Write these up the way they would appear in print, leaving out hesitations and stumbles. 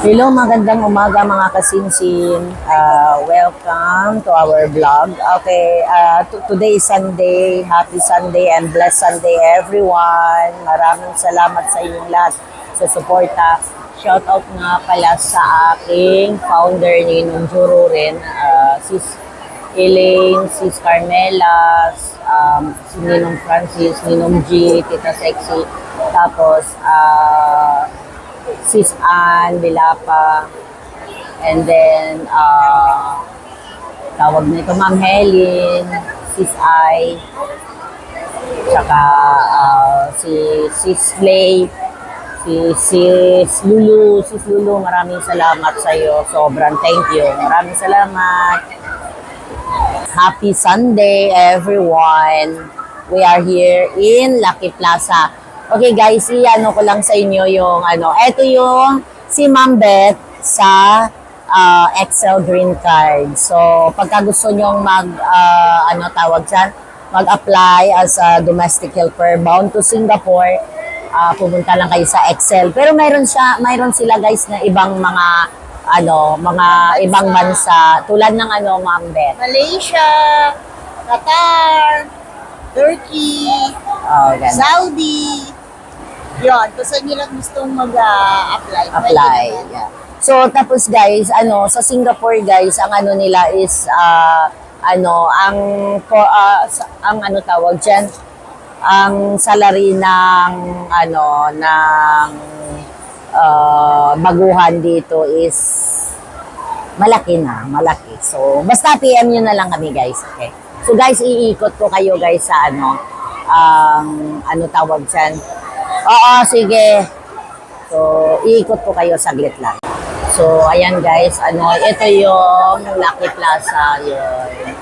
Hello, magandang umaga mga kasinsin. Welcome to our vlog. Okay, today is Sunday. Happy Sunday and blessed Sunday everyone. Maraming salamat sa inyong lahat sa suporta. Shout out nga pala sa aking founder ni Ninong Jururin, Sis Elaine, Sis Carmela, si Ninong Francis, Ninong G, Tita Sexy. Tapos, Sis Ann, Bilapa, and then, tawag nito, Ma'am Helen, Sis I, tsaka si Sis Slay, Sis Lulu, maraming salamat sa iyo. Sobrang thank you. Maraming salamat. Happy Sunday, everyone. We are here in Lucky Plaza. Okay guys, iano ko lang sa inyo yung eto yung si Ma'am Beth sa Excel Green Card. So, pagka gusto nyong mag-apply as a domestic helper bound to Singapore, pumunta lang kayo sa Excel. Pero mayroon sila guys na ibang mga ibang bansa tulad ng Ma'am Beth. Malaysia, Qatar, Turkey, Saudi. Yun, kung saan nyo lang gustong mag-apply. Apply. Yeah. So, tapos guys, sa Singapore guys, ang nila is, tawag dyan, ang salary ng, baguhan dito is malaki na, malaki. So, basta PM nyo na lang kami guys, okay? So guys, iikot ko kayo guys sa tawag dyan. Oo, sige. So, iikot ko kayo saglit lang. So, ayan guys, ito yung Lucky Plaza, yun.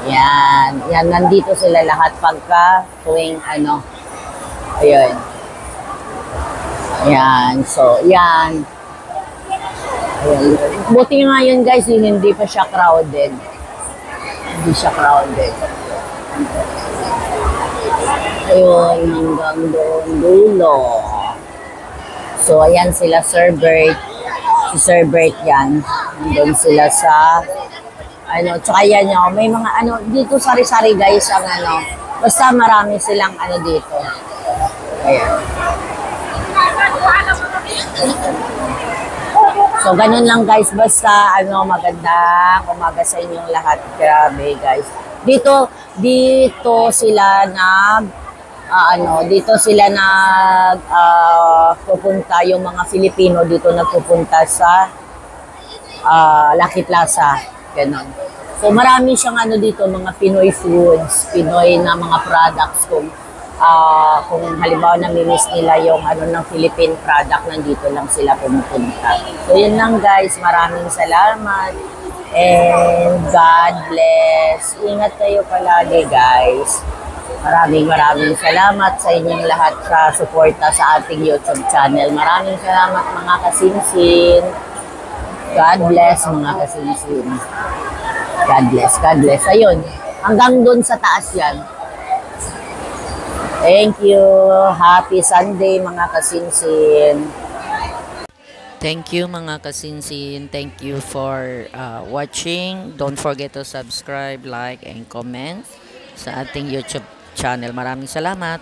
Yan, nandito sila lahat pagka tuwing ayun. Yan, so, yan. Ayan. Buti nga yun guys, hindi pa siya crowded. Hindi siya crowded. Ayun, hanggang doon dulo. So, ayan sila, Sir Bert. Si Sir Bert yan. Nandun sila sa, tsaka yan yun. May mga, dito sari-sari guys, basta marami silang, dito. Ayan. So, ganun lang guys. Basta, magandang umaga sa inyong lahat. Grabe guys. Dito sila pupunta yung mga Filipino dito nagpupunta sa Lucky Plaza. Ganun. So marami siyang dito mga Pinoy foods, Pinoy na mga products kung halimbawa namimiss nila yung ng Philippine product, nandito lang sila pumupunta. So yun lang guys, maraming salamat. And God bless. Ingat kayo palagi guys. Maraming salamat sa inyong lahat sa suporta sa ating YouTube channel. Maraming salamat mga kasinsin. God bless mga kasinsin. God bless, God bless. Ayun, hanggang doon sa taas yan. Thank you. Happy Sunday mga kasinsin. Thank you mga kasinsin. Thank you for watching. Don't forget to subscribe, like, and comment sa ating YouTube channel. Maraming salamat.